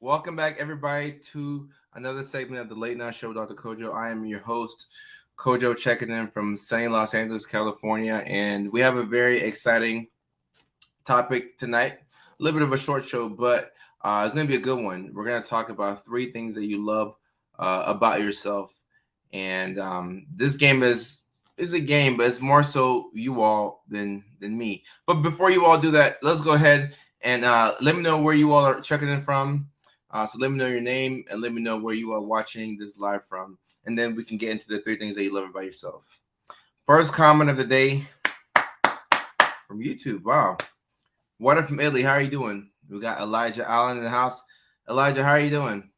Welcome back, everybody, to another segment of the Late Night Show with Dr. Kojo. I am your host, Kojo, checking in from sunny Los Angeles, California, and we have a very exciting topic tonight. A little bit of a short show, but it's going to be a good one. We're going to talk about three things that you love about yourself, and this game is a game, but it's more so you all than me. But before you all do that, let's go ahead and let me know where you all are checking in from. So let me know your name and let me know where you are watching this live from. And then we can get into the three things that you love about yourself. First comment of the day from YouTube. Wow. Water from Italy. How are you doing? We got Elijah Allen in the house. Elijah, how are you doing?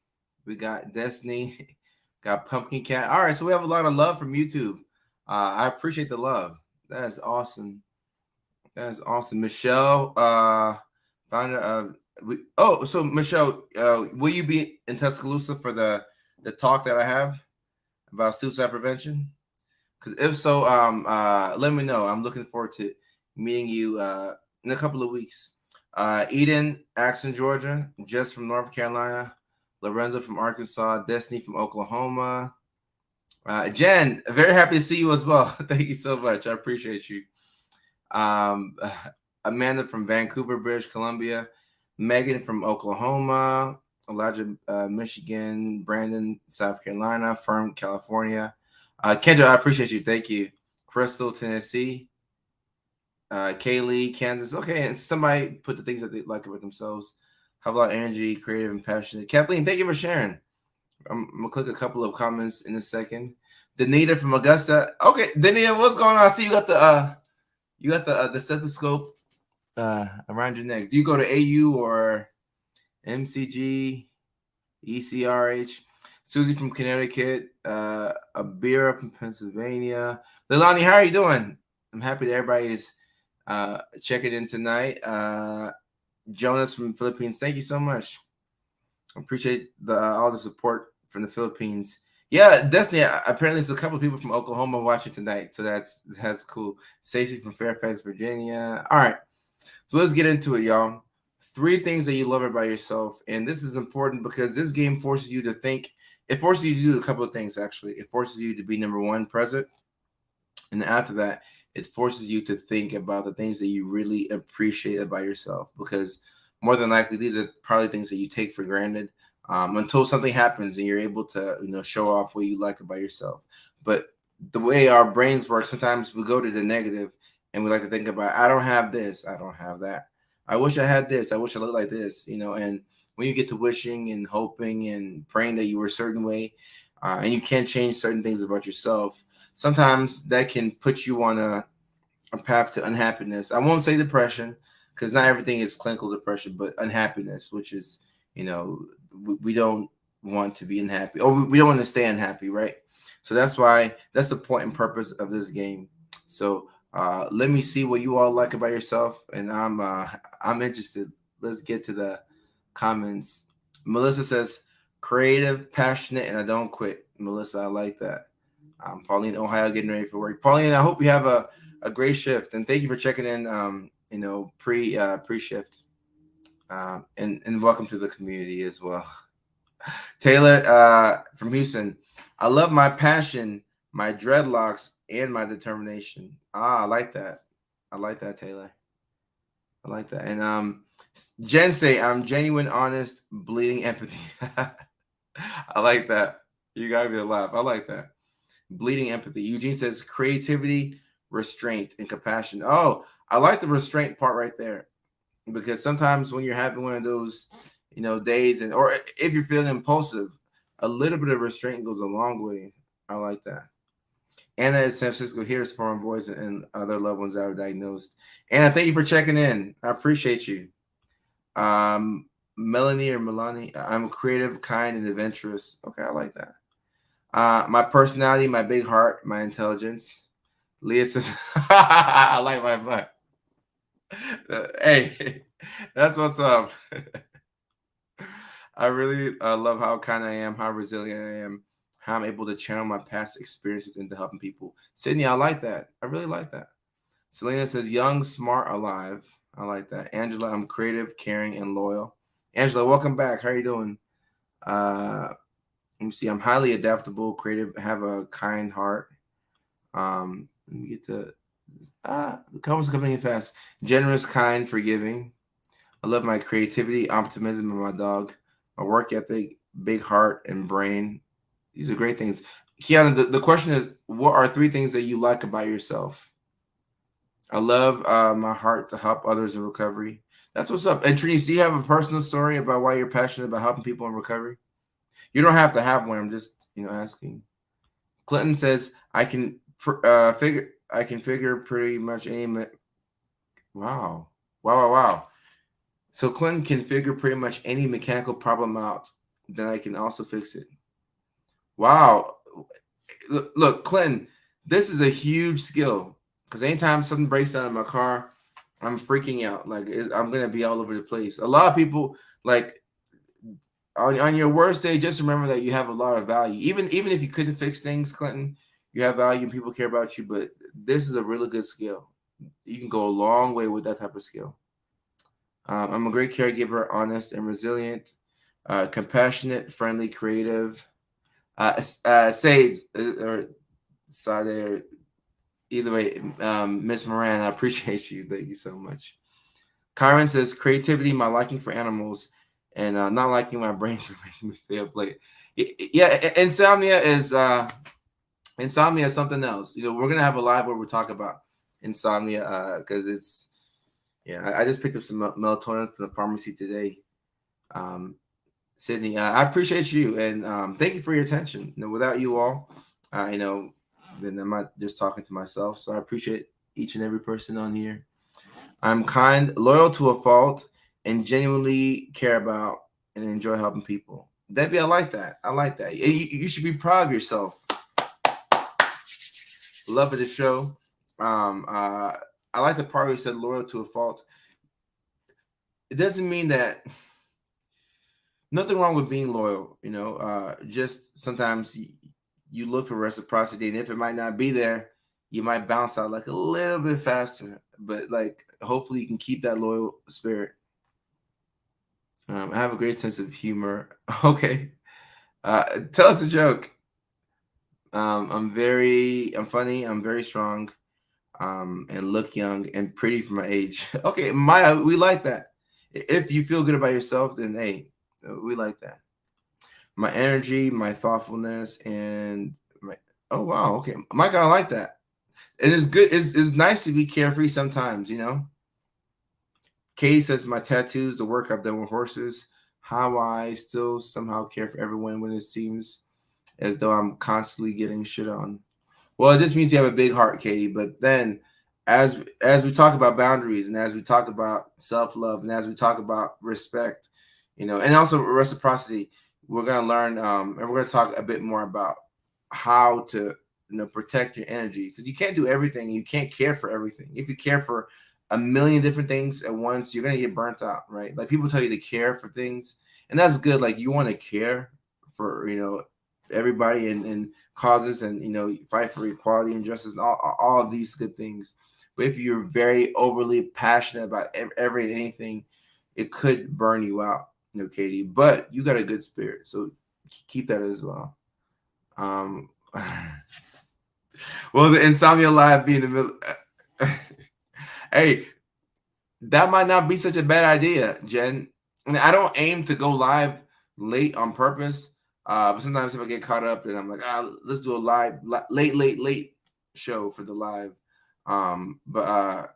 We got Destiny. Got Pumpkin Cat. All right. So we have a lot of love from YouTube. I appreciate the love. That is awesome. That is awesome. Michelle, founder of so Michelle, will you be in Tuscaloosa for the talk that I have about suicide prevention? Because if so, let me know. I'm looking forward to meeting you in a couple of weeks. Eden, Axon, Georgia, Jess from North Carolina, Lorenzo from Arkansas, Destiny from Oklahoma. Jen, very happy to see you as well. Thank you so much. I appreciate you. Amanda from Vancouver, British Columbia. Megan from Oklahoma, Elijah, Michigan, Brandon, South Carolina, Fern, California. Kendra, I appreciate you. Thank you. Crystal, Tennessee. Kaylee, Kansas. Okay, and somebody put the things that they like about themselves. How about energy, creative, and passionate? Kathleen, thank you for sharing. I'm gonna click a couple of comments in a second. Danita from Augusta. Okay, Danita, what's going on? I see you got the stethoscope around your neck. Do you go to AU or MCG, ECRH? Susie from Connecticut, Abira from Pennsylvania. Leilani, how are you doing? I'm happy that everybody is checking in tonight. Jonas from Philippines, thank you so much. I appreciate all the support from the Philippines. Yeah, Destiny. Apparently, there's a couple of people from Oklahoma watching tonight, so that's cool. Stacey from Fairfax, Virginia. All right, so let's get into it, y'all. Three things that you love about yourself, and this is important because this game forces you to think. It forces you to do a couple of things. Actually, it forces you to be number one, present, and after that, it forces you to think about the things that you really appreciate about yourself. Because more than likely, these are probably things that you take for granted. Until something happens and you're able to, show off what you like about yourself. But the way our brains work, sometimes we go to the negative and we like to think about, I don't have this, I don't have that. I wish I had this, I wish I looked like this, and when you get to wishing and hoping and praying that you were a certain way, and you can't change certain things about yourself, sometimes that can put you on a path to unhappiness. I won't say depression, because not everything is clinical depression, but unhappiness, which is, we don't want to be unhappy, or we don't want to stay unhappy, right? So that's the point and purpose of this game. So let me see what you all like about yourself, and I'm interested. Let's get to the comments. Melissa says, creative, passionate, and I don't quit. Melissa, I like that. Pauline, Ohio, getting ready for work. Pauline, I hope you have a great shift, and thank you for checking in. Pre shift. And welcome to the community as well. Taylor from Houston. I love my passion, my dreadlocks, and my determination. I like that. I like that, Taylor. I like that. And Jen say, I'm genuine, honest, bleeding empathy. I like that. You gotta be a laugh. I like that. Bleeding empathy. Eugene says creativity, restraint, and compassion. Oh, I like the restraint part right there. Because sometimes when you're having one of those, days, or if you're feeling impulsive, a little bit of restraint goes a long way. I like that. Anna is San Francisco. Here's for my boys and other loved ones that are diagnosed. Anna, thank you for checking in. I appreciate you. Melanie or Melanie, I'm creative, kind, and adventurous. Okay, I like that. My personality, my big heart, my intelligence. Leah says, I like my butt. Hey, that's what's up. I really love how kind I am, how resilient I am, how I'm able to channel my past experiences into helping people. Sydney, I like that. I really like that. Selena says, young, smart, alive. I like that. Angela, I'm creative, caring, and loyal. Angela, welcome back. How are you doing? Let me see. I'm highly adaptable, creative, have a kind heart. Let me get to the comments coming in fast. Generous, kind, forgiving. I love my creativity, optimism, and my dog. My work ethic, big heart, and brain. These are great things. Kiana, the question is, what are 3 things that you like about yourself? I love my heart to help others in recovery. That's what's up. And Trini, do you have a personal story about why you're passionate about helping people in recovery? You don't have to have one. I'm just, asking. Clinton says, I can figure pretty much any. Wow. Wow. So Clinton can figure pretty much any mechanical problem out. Then I can also fix it. Wow. Look, Clinton, this is a huge skill. Because anytime something breaks down in my car, I'm freaking out. Like I'm gonna be all over the place. A lot of people like on your worst day, just remember that you have a lot of value. Even if you couldn't fix things, Clinton, you have value and people care about you. But this is a really good skill. You can go a long way with that type of skill. I'm a great caregiver, honest and resilient, compassionate, friendly, creative. Sade or Sade, or either way, Miss Moran, I appreciate you. Thank you so much. Kyron says creativity, my liking for animals, and not liking my brain for making me stay up late. Yeah, insomnia is something else. We're gonna have a live where we talk about insomnia because it's I just picked up some melatonin from the pharmacy today. Sydney, I appreciate you and thank you for your attention. Without you all, then I'm not just talking to myself. So I appreciate each and every person on here. I'm kind, loyal to a fault, and genuinely care about and enjoy helping people. Debbie, I like that. You should be proud of yourself. Love of the show. I like the part where you said loyal to a fault. It doesn't mean that nothing wrong with being loyal. Just sometimes you look for reciprocity, and if it might not be there, you might bounce out like a little bit faster. But like, hopefully, you can keep that loyal spirit. I have a great sense of humor. Okay, tell us a joke. I'm funny. I'm very strong, and look young and pretty for my age. Okay, Maya, we like that. If you feel good about yourself, then hey, we like that. My energy, my thoughtfulness, and my oh wow, okay, Mike, I like that. And it's good. It's nice to be carefree sometimes, Katie says my tattoos, the work I've done with horses, how I still somehow care for everyone when it seems as though I'm constantly getting shit on. Well, it just means you have a big heart, Katie. But then, as we talk about boundaries, and as we talk about self-love, and as we talk about respect, and also reciprocity, we're gonna learn, and we're gonna talk a bit more about how to protect your energy, because you can't do everything. You can't care for everything. If you care for a million different things at once, you're gonna get burnt out, right? Like people tell you to care for things, and that's good. Like you want to care for everybody and causes, and fight for equality and justice, and all of these good things. But if you're very overly passionate about every and anything, it could burn you out, Katie. But you got a good spirit, so keep that as well. Well, the insomnia live be in the middle. Hey, that might not be such a bad idea, Jen. I mean, I don't aim to go live late on purpose. But sometimes if I get caught up, then I'm like, let's do a live late show for the live. But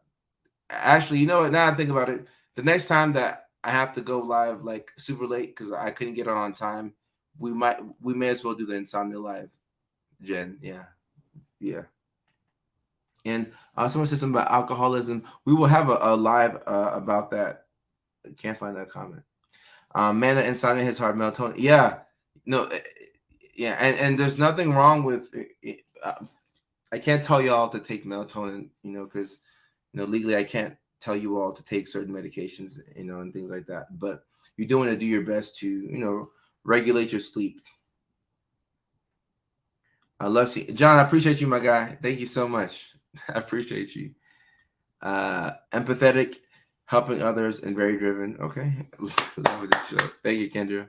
actually, you know what? Now I think about it, the next time that I have to go live like super late because I couldn't get on time, we may as well do the insomnia live, Jen. Yeah. And someone said something about alcoholism. We will have a live about that. I can't find that comment. Man, that insomnia hits hard. Melatonin. Yeah. No. Yeah. And there's nothing wrong with. I can't tell you all to take melatonin. Because legally I can't tell you all to take certain medications. And things like that. But you do want to do your best to regulate your sleep. I love seeing John. I appreciate you, my guy. Thank you so much. I appreciate you. Empathetic, helping others, and very driven. Okay. Love the show. Thank you, Kendra.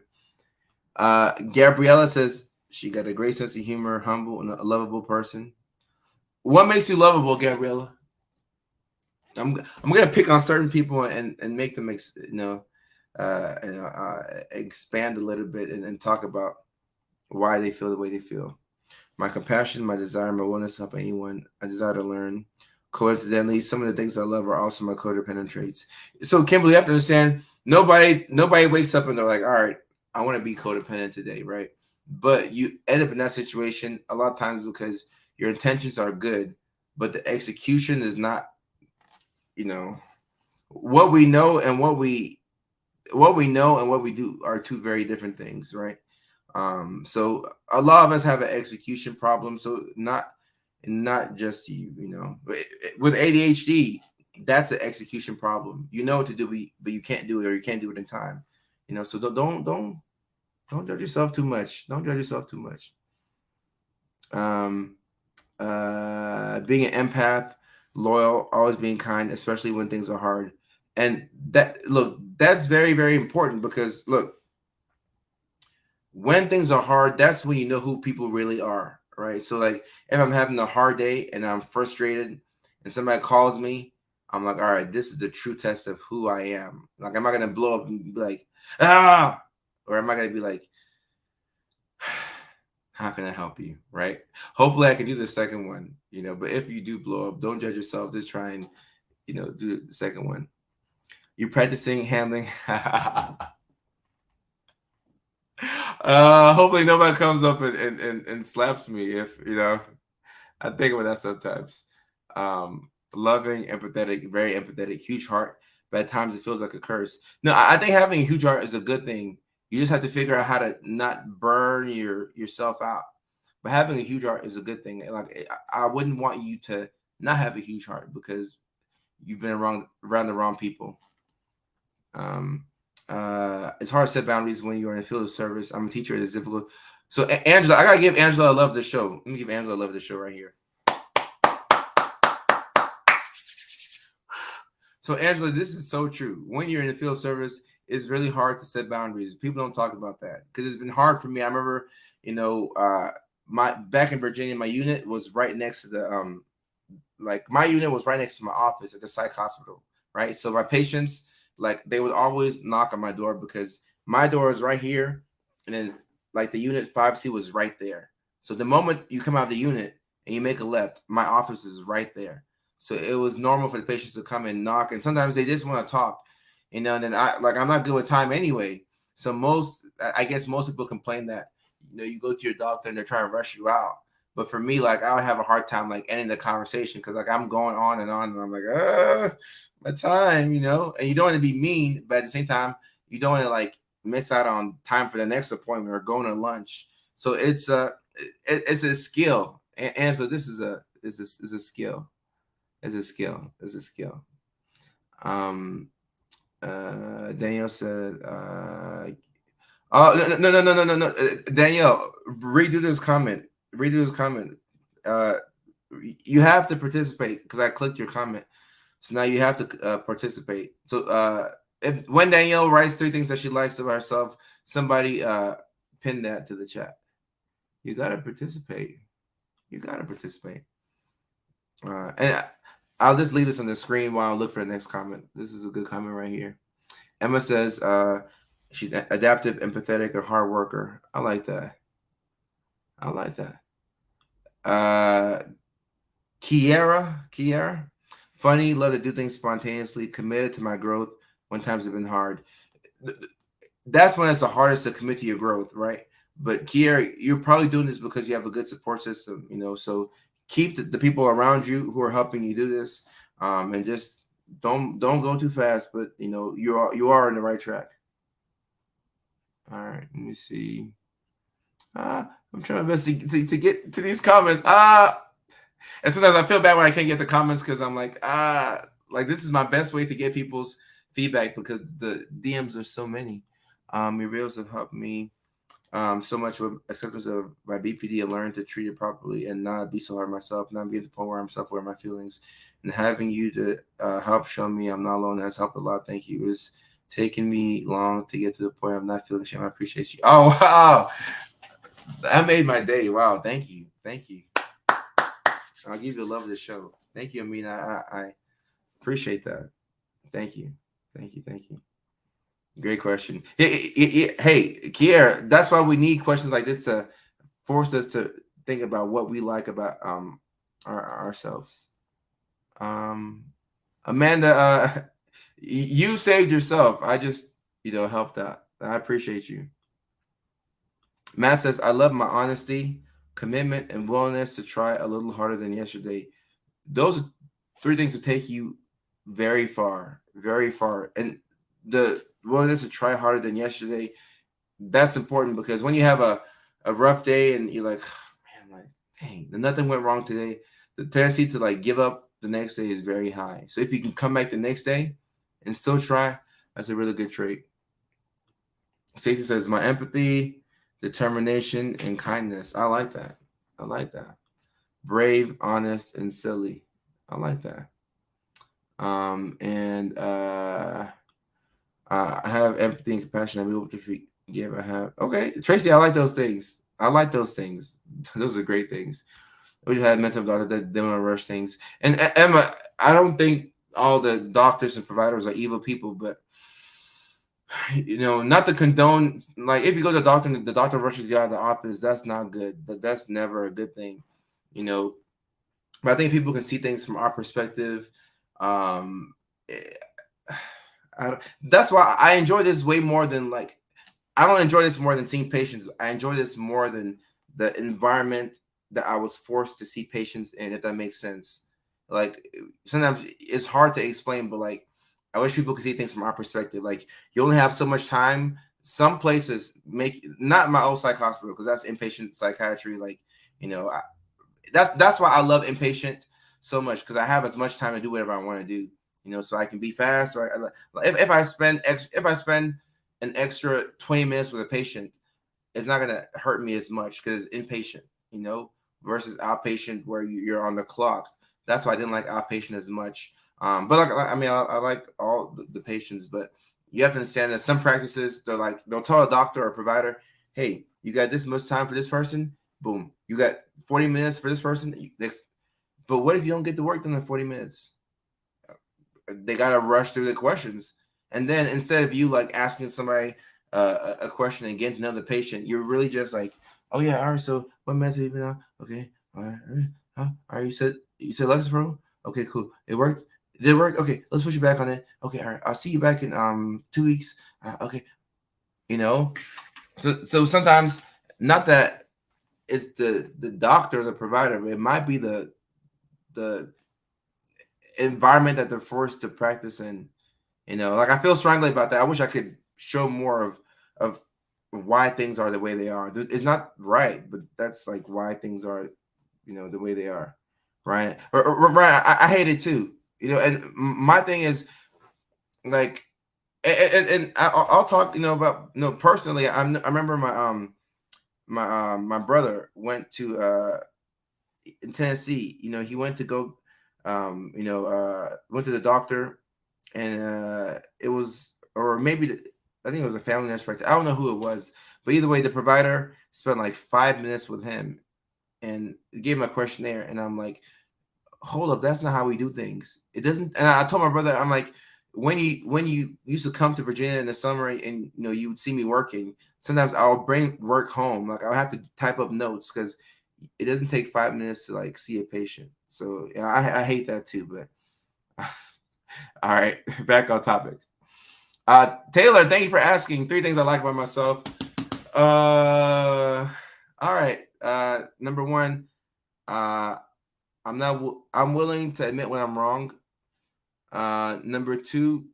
Gabriella says she got a great sense of humor, humble, and a lovable person. What makes you lovable, Gabriella? I'm gonna pick on certain people and make them expand a little bit and talk about why they feel the way they feel. My compassion, my desire, my willingness to help anyone. I desire to learn. Coincidentally, some of the things I love are also my codependent traits. So, Kimberly, you have to understand, nobody wakes up and they're like, all right, I want to be codependent today, right? But you end up in that situation a lot of times because your intentions are good, but the execution is not, what we know and what we know and what we do are two very different things, right? So a lot of us have an execution problem. So not just with ADHD, that's an execution problem. You know what to do, but you can't do it, or you can't do it in time. So don't judge yourself too much. Don't judge yourself too much. Being an empath, loyal, always being kind, especially when things are hard. And that's very, very important, because look, when things are hard, that's when you know who people really are, right? So like, if I'm having a hard day and I'm frustrated and somebody calls me, I'm like, all right, this is the true test of who I am. Like, am I gonna blow up and be like, or am I gonna be like, how can I help you, right? Hopefully I can do the second one, but if you do blow up, don't judge yourself. Just try and, do the second one. You're practicing handling. Hopefully nobody comes up and slaps me if I think about that sometimes. Loving, empathetic, very empathetic, huge heart, but at times it feels like a curse. No, I think having a huge heart is a good thing. You just have to figure out how to not burn yourself out. But having a huge heart is a good thing. Like, I wouldn't want you to not have a huge heart because you've been around the wrong people. It's hard to set boundaries when you're in the field of service. I'm a teacher. It's difficult. So Angela, I gotta give Angela a love this show. Let me give Angela a love this show right here. So Angela, this is so true. When you're in the field of service, it's really hard to set boundaries. People don't talk about that because it's been hard for me. I remember, my back in Virginia, my unit was right next to the my unit was right next to my office at the psych hospital, right? So my patients, like, they would always knock on my door because my door is right here, and then like the unit 5C was right there. So the moment you come out of the unit and you make a left, my office is right there. So it was normal for the patients to come and knock, and sometimes they just want to talk, and then I'm not good with time anyway. So I guess most people complain that you go to your doctor and they're trying to rush you out. But for me, like, I would have a hard time like ending the conversation because like I'm going on, and I'm like, my time, and you don't want to be mean, but at the same time, you don't want to like miss out on time for the next appointment or going to lunch. So it's a skill. Angela, this is a skill. It's a skill. It's a skill. Danielle said, oh, no. Danielle, redo this comment. You have to participate because I clicked your comment. So now you have to participate. So when Danielle writes 3 things that she likes about herself, somebody pin that to the chat. You gotta participate. And I'll just leave this on the screen while I look for the next comment. This is a good comment right here. Emma says she's adaptive, empathetic, a hard worker. I like that. Kiera, funny, love to do things spontaneously, committed to my growth when times have been hard. That's when it's the hardest to commit to your growth, right? But Kiera, you're probably doing this because you have a good support system, so keep the people around you who are helping you do this, and just don't go too fast, but you are on the right track. All right, let me see. I'm trying my best to get to these comments. And sometimes I feel bad when I can't get the comments because I'm like, this is my best way to get people's feedback because the DMs are so many. Your reels have helped me so much with acceptance of my BPD and learn to treat it properly and not be so hard on myself, not be at the point where I'm self-aware of my feelings. And having you to help show me I'm not alone has helped a lot. Thank you. Is taking me long to get to the point I'm not feeling shame. I appreciate you. Oh wow, that made my day. Wow, thank you, thank you. I'll give you the love of the show. Thank you, Amina. I appreciate that. Thank you, thank you, thank you. Great question. Hey, Kiera, that's why we need questions like this to force us to think about what we like about ourselves. Um, Amanda, you saved yourself. I just helped out. I appreciate you. Matt says, I love my honesty, commitment, and willingness to try a little harder than yesterday. Those are three things that take you very far, very far. And the willingness to try harder than yesterday, that's important because when you have a rough day and you're like, oh, man, like, dang, nothing went wrong today, the tendency to like give up the next day is very high. So if you can come back the next day and still try, that's a really good trait. Stacey says, my empathy, determination, and kindness. I like that. I like that. Brave, honest, and silly. I like that. And I have empathy and compassion. I'm able to forgive. I have okay, Tracy. I like those things. I like those things. Those are great things. We just had mental doctor that they want to rush things. And Emma, I don't think all the doctors and providers are evil people, but not to condone. Like if you go to the doctor and the doctor rushes you out of the office, that's not good. That's never a good thing. You know, but I think people can see things from our perspective. Um, that's why I enjoy this way more than like I don't enjoy this more than seeing patients. I enjoy this more than the environment that I was forced to see patients in, if that makes sense. Like sometimes it's hard to explain, but like I wish people could see things from our perspective. Like you only have so much time. Some places make not my old psych hospital because that's inpatient psychiatry. Like that's why I love inpatient so much because I have as much time to do whatever I want to do. So I can be fast. Or if I spend an extra 20 minutes with a patient, it's not gonna hurt me as much because it's inpatient. Versus outpatient where you're on the clock. That's why I didn't like outpatient as much. But like I mean, I like all the patients, but you have to understand that some practices they'll tell a doctor or a provider, hey, you got this much time for this person. Boom, you got 40 minutes for this person. Next, but what if you don't get the work done in 40 minutes? They gotta rush through the questions, and then instead of you like asking somebody a question and getting to know the patient, you're really just like, oh yeah, all right. So what meds have you been on? Okay, all right, all right. You said Lexapro. Okay, cool. It worked. Did it work? Okay, let's put you back on it. Okay, all right. I'll see you back in 2 weeks. Okay, So sometimes not that it's the doctor, or the provider, but it might be the environment that they're forced to practice in. Like I feel strongly about that. I wish I could show more of why things are the way they are. It's not right, but that's like why things are, the way they are, right? Or Brian, I hate it too. And my thing is like, and I'll talk, about personally. I remember my brother went to in Tennessee. He went to go, went to the doctor, and it was, or maybe I think it was a family nurse practice. I don't know who it was, but either way, the provider spent like 5 minutes with him and gave him a questionnaire. And I'm like, hold up, that's not how we do things. It doesn't. And I told my brother, I'm like, when you used to come to Virginia in the summer and you would see me working, sometimes I'll bring work home. Like I'll have to type up notes because it doesn't take 5 minutes to like see a patient. So yeah, I hate that too. But all right, back on topic. Taylor, thank you for asking. 3 things I like about myself. All right. Number 1, I'm willing to admit when I'm wrong. Number 2,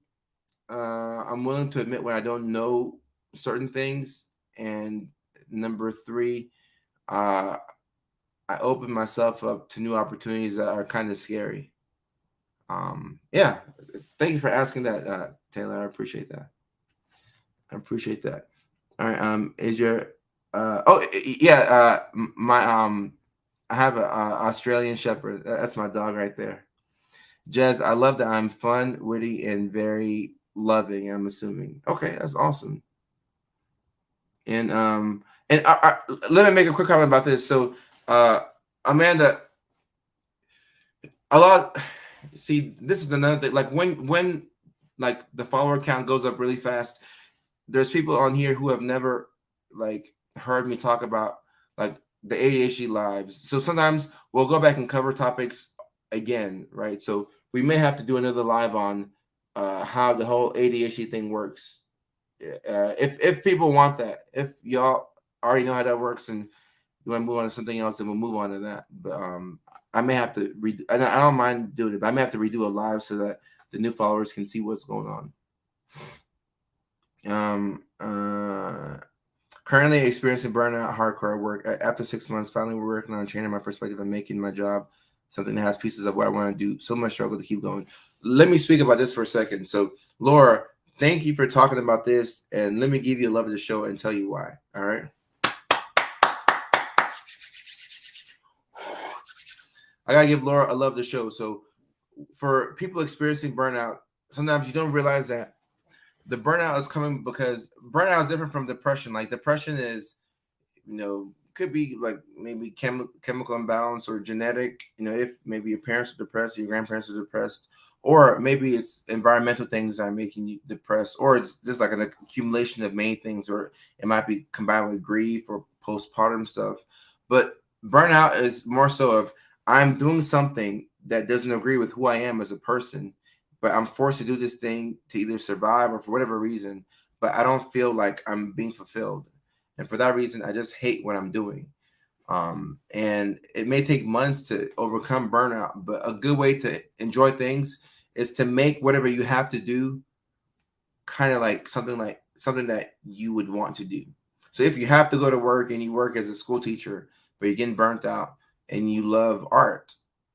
I'm willing to admit when I don't know certain things. And number 3, I open myself up to new opportunities that are kind of scary. Yeah, thank you for asking that, Taylor. I appreciate that. All right. Is your yeah, my I have a Australian Shepherd. That's my dog right there. Jez, I love that I'm fun, witty, and very loving, I'm assuming. Okay, that's awesome. And let me make a quick comment about this. So Amanda, a lot, see, this is another thing. Like when like the follower count goes up really fast, there's people on here who have never like heard me talk about like the ADHD lives. So sometimes we'll go back and cover topics again, right? So we may have to do another live on how the whole ADHD thing works. If people want that, if y'all already know how that works and you want to move on to something else, then we'll move on to that. But I may have to redo. I don't mind doing it, but I may have to redo a live so that the new followers can see what's going on. Currently experiencing burnout, hardcore work. After 6 months, finally we're working on changing my perspective and making my job something that has pieces of what I want to do. So much struggle to keep going. Let me speak about this for a second. So, Laura, thank you for talking about this, and let me give you a love of the show and tell you why. All right. I gotta give Laura a love of the show. So, for people experiencing burnout, sometimes you don't realize that the burnout is coming because burnout is different from depression. Like depression is, could be like maybe chemical imbalance or genetic. If maybe your parents are depressed, your grandparents are depressed, or maybe it's environmental things that are making you depressed, or it's just like an accumulation of main things, or it might be combined with grief or postpartum stuff. But burnout is more so of I'm doing something that doesn't agree with who I am as a person, but I'm forced to do this thing to either survive or for whatever reason, but I don't feel like I'm being fulfilled. And for that reason, I just hate what I'm doing. And it may take months to overcome burnout, but a good way to enjoy things is to make whatever you have to do kind of like something that you would want to do. So if you have to go to work and you work as a school teacher, but you're getting burnt out and you love art,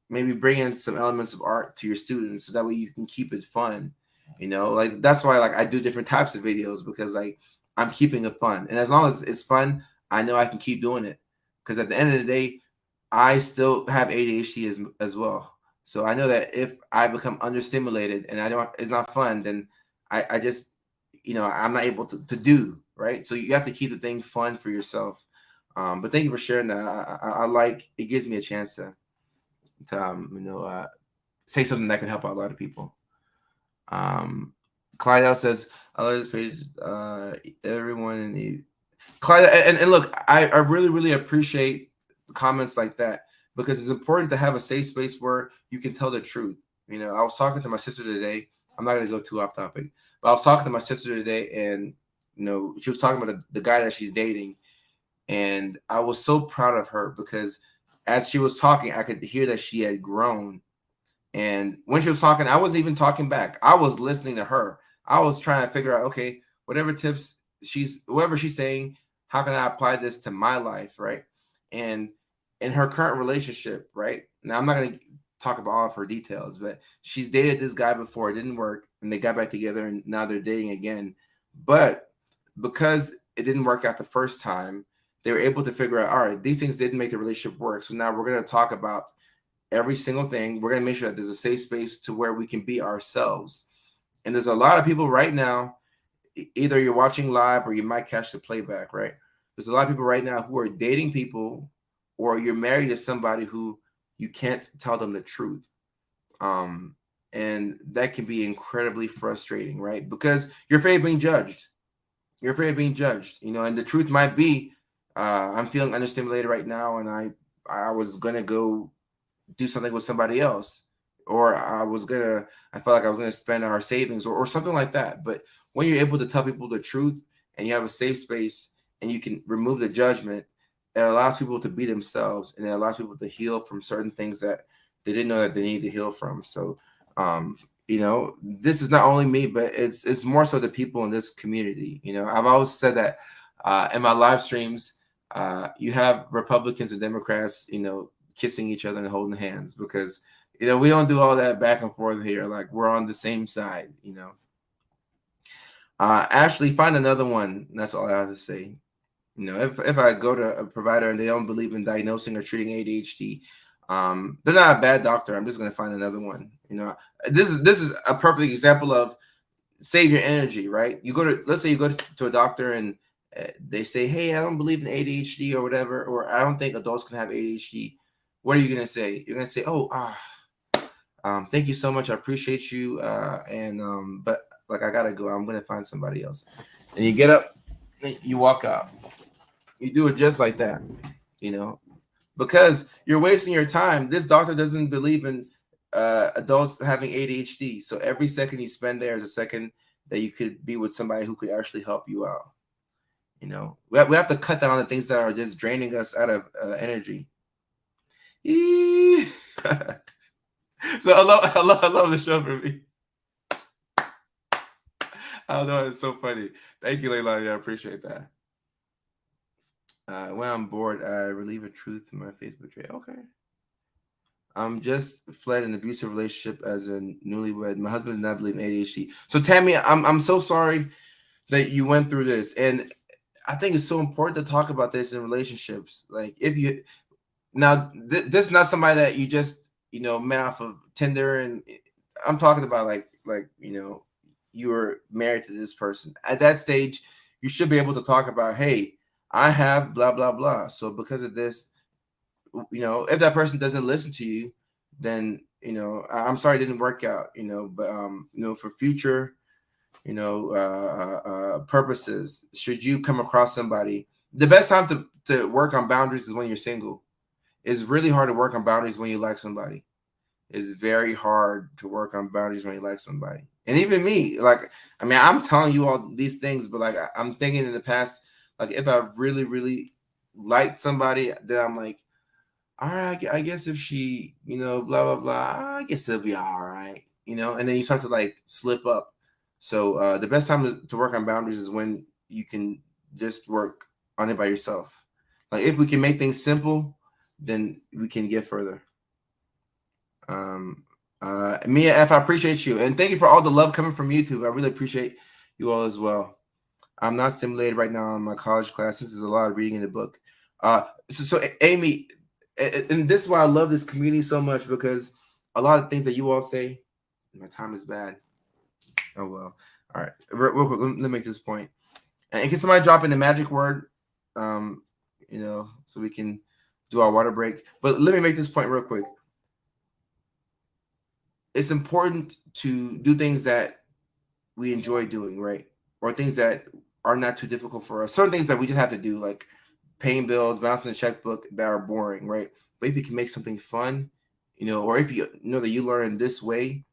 maybe bring in some elements of art to your students so that way you can keep it fun. Like that's why like I do different types of videos, because like I'm keeping it fun. And as long as it's fun, I know I can keep doing it. Because at the end of the day, I still have ADHD as well. So I know that if I become understimulated and it's not fun, then I just, I'm not able to do, right? So you have to keep the thing fun for yourself. But thank you for sharing that. I like, it gives me a chance to say something that can help out a lot of people. Clydell says, I love this page. Everyone in the Clydell, and look, I really, really appreciate comments like that, because it's important to have a safe space where you can tell the truth. I was talking to my sister today. I'm not going to go too off topic, but I was talking to my sister today, and she was talking about the guy that she's dating, and I was so proud of her because as she was talking, I could hear that she had grown. And when she was talking, I wasn't even talking back. I was listening to her. I was trying to figure out, okay, whatever tips whatever she's saying, how can I apply this to my life, right? And in her current relationship, right? Now, I'm not going to talk about all of her details, but she's dated this guy before. It didn't work, and they got back together, and now they're dating again. But because it didn't work out the first time, they were able to figure out, all right, these things didn't make the relationship work. So now we're going to talk about every single thing. We're going to make sure that there's a safe space to where we can be ourselves. And there's a lot of people right now, either you're watching live or you might catch the playback, right? There's a lot of people right now who are dating people, or you're married to somebody who you can't tell them the truth. And that can be incredibly frustrating, right? Because you're afraid of being judged. You're afraid of being judged, and the truth might be, I'm feeling understimulated right now, and I was gonna go do something with somebody else, or I felt like I was gonna spend our savings or something like that. But when you're able to tell people the truth and you have a safe space and you can remove the judgment, it allows people to be themselves, and it allows people to heal from certain things that they didn't know that they needed to heal from. So, this is not only me, but it's more so the people in this community. I've always said that in my live streams, you have Republicans and Democrats, kissing each other and holding hands, because we don't do all that back and forth here. Like, we're on the same side. Ashley, find another one. That's all I have to say. If I go to a provider and they don't believe in diagnosing or treating ADHD, they're not a bad doctor. I'm just going to find another one. This is a perfect example of save your energy, right? You go to, let's say you go to a doctor and they say, hey, I don't believe in ADHD or whatever, or I don't think adults can have ADHD. What are you gonna say? You're gonna say, oh, thank you so much, I appreciate you, but like I gotta go, I'm gonna find somebody else. And you get up, you walk out. You do it just like that, you know, because you're wasting your time. This doctor doesn't believe in adults having ADHD. So every second you spend there is a second that you could be with somebody who could actually help you out. You know, we have to cut down on the things that are just draining us out of energy. So I love the show for me. I don't know, it's so funny. Thank you, Leilani. I appreciate that. When I'm bored, I relieve a truth in my Facebook trade. Okay. I'm just fled an abusive relationship as a newlywed. My husband did not believe in ADHD. So Tammy, I'm so sorry that you went through this. And I think it's so important to talk about this in relationships. Like if you now this is not somebody that you just, you know, met off of Tinder, and I'm talking about like you know, you were married to this person. At that stage, you should be able to talk about, hey, I have blah blah blah. So because of this, you know, if that person doesn't listen to you, then, you know, I'm sorry it didn't work out, you know, but you know, for future, you know, purposes, should you come across somebody, the best time to work on boundaries is when you're single. It's really hard to work on boundaries when you like somebody. It's very hard to work on boundaries when you like somebody. And even me, like, I mean, I'm telling you all these things, but like I'm thinking in the past, like if I really, really liked somebody, then I'm like, all right, I guess if she, you know, blah blah blah, I guess it'll be all right, you know. And then you start to like slip up. So the best time to work on boundaries is when you can just work on it by yourself. Like if we can make things simple, then we can get further. Mia F, I appreciate you, and thank you for all the love coming from YouTube. I really appreciate you all as well. I'm not stimulated right now in my college class. This is a lot of reading in the book. So Amy, and this is why I love this community so much, because a lot of things that you all say, my time is bad. Oh well. All right, real quick, let me make this point. And can somebody drop in the magic word? You know, so we can do our water break. But let me make this point real quick. It's important to do things that we enjoy doing, right? Or things that are not too difficult for us. Certain things that we just have to do, like paying bills, balancing a checkbook, that are boring, right? But if you can make something fun, you know, or if you know that you learn this way,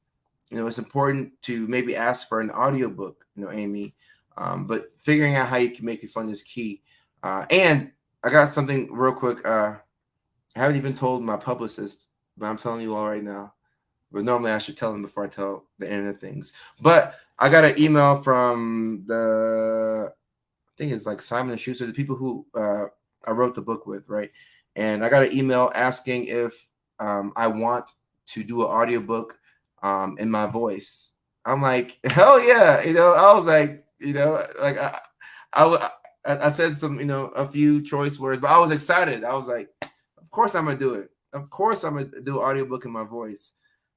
you know, it's important to maybe ask for an audiobook, you know, Amy. But figuring out how you can make it fun is key. And I got something real quick. I haven't even told my publicist, but I'm telling you all right now. But normally I should tell them before I tell the internet things. But I got an email from I think it's like Simon and Schuster, the people who I wrote the book with, right? And I got an email asking if I want to do an audiobook in my voice. I'm like, hell yeah. You know, I was like, you know, like I said some, you know, a few choice words, but I was excited. I was like, of course I'm gonna do it. Of course I'm gonna do an audiobook in my voice.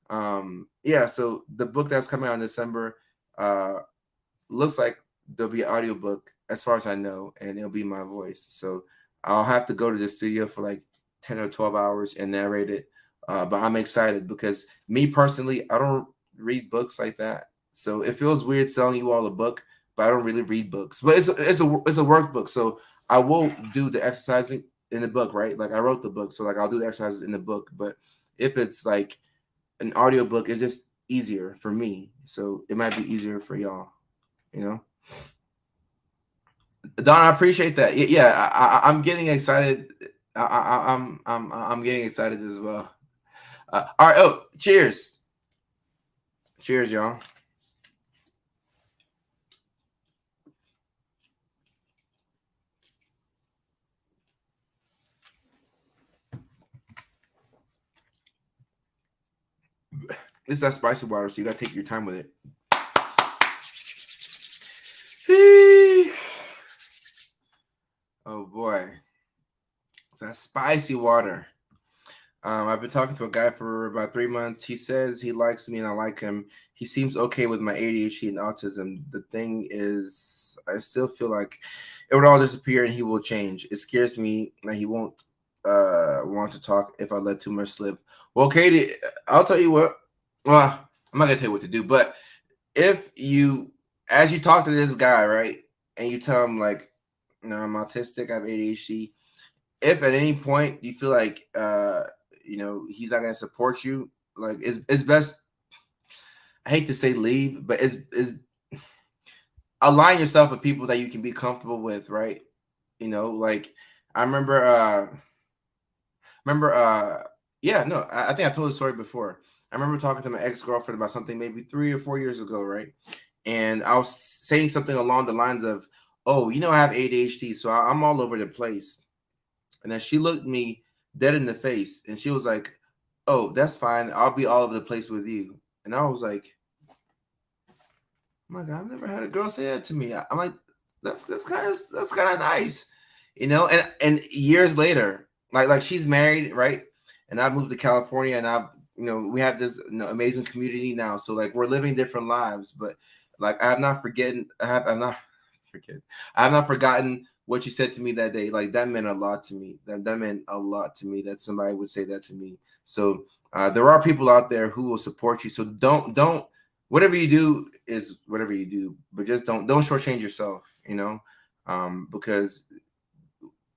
Yeah, so the book that's coming out in December looks like there'll be an audiobook as far as I know, and it'll be my voice. So I'll have to go to the studio for like 10 or 12 hours and narrate it. But I'm excited because me personally, I don't read books like that. So it feels weird selling you all a book, but I don't really read books. But it's a workbook. So I will do the exercising in the book, right? Like I wrote the book, so like I'll do the exercises in the book. But if it's like an audiobook, it's just easier for me. So it might be easier for y'all, you know. Don, I appreciate that. Yeah, I'm getting excited. I'm getting excited as well. All right. Oh, cheers. Cheers, y'all. This is that spicy water, so you gotta take your time with it. Oh boy. It's that spicy water. I've been talking to a guy for about 3 months. He says he likes me and I like him. He seems okay with my ADHD and autism. The thing is, I still feel like it would all disappear and he will change. It scares me that he won't want to talk if I let too much slip. Well, Katie, I'll tell you what. Well, I'm not gonna tell you what to do, but if you, as you talk to this guy, right, and you tell him like, I'm autistic, I have ADHD. If at any point you feel like he's not gonna support you, like it's best. I hate to say leave, but it's align yourself with people that you can be comfortable with, right? Like I remember yeah, no, I think I told the story before. I remember talking to my ex-girlfriend about something maybe 3 or 4 years ago, right? And I was saying something along the lines of, oh, I have ADHD, so I'm all over the place. And then she looked me dead in the face and she was like, oh, that's fine. I'll be all over the place with you. And I was like, oh my God, I've never had a girl say that to me. I'm like, that's kind of nice, And years later, like she's married, right? And I moved to California, and we have this amazing community now. So like we're living different lives, but like I have not forgotten. I have not forgotten what you said to me that day. Like that meant a lot to me. That meant a lot to me that somebody would say that to me. So there are people out there who will support you. So don't whatever you do is whatever you do, but just don't shortchange yourself. Because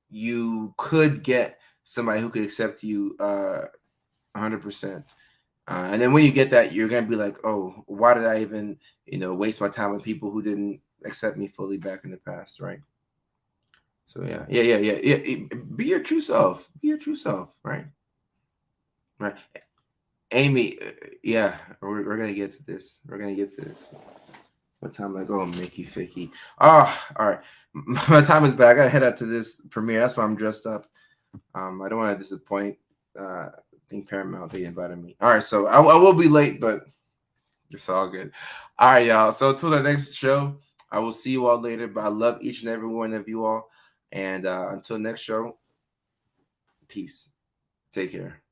you could get somebody who could accept you 100%. And then when you get that, you're gonna be like, oh, why did I even waste my time with people who didn't accept me fully back in the past, right? So yeah. Be your true self. Be your true self, right? Right. Amy, yeah, we're gonna get to this. We're gonna get to this. What time I go, Mickey Ficky? All right. My time is back. I gotta head out to this premiere. That's why I'm dressed up. I don't want to disappoint. I think Paramount, they invited me. All right, so I will be late, but it's all good. All right, y'all. So until the next show, I will see you all later. But I love each and every one of you all. And until next show, peace. Take care.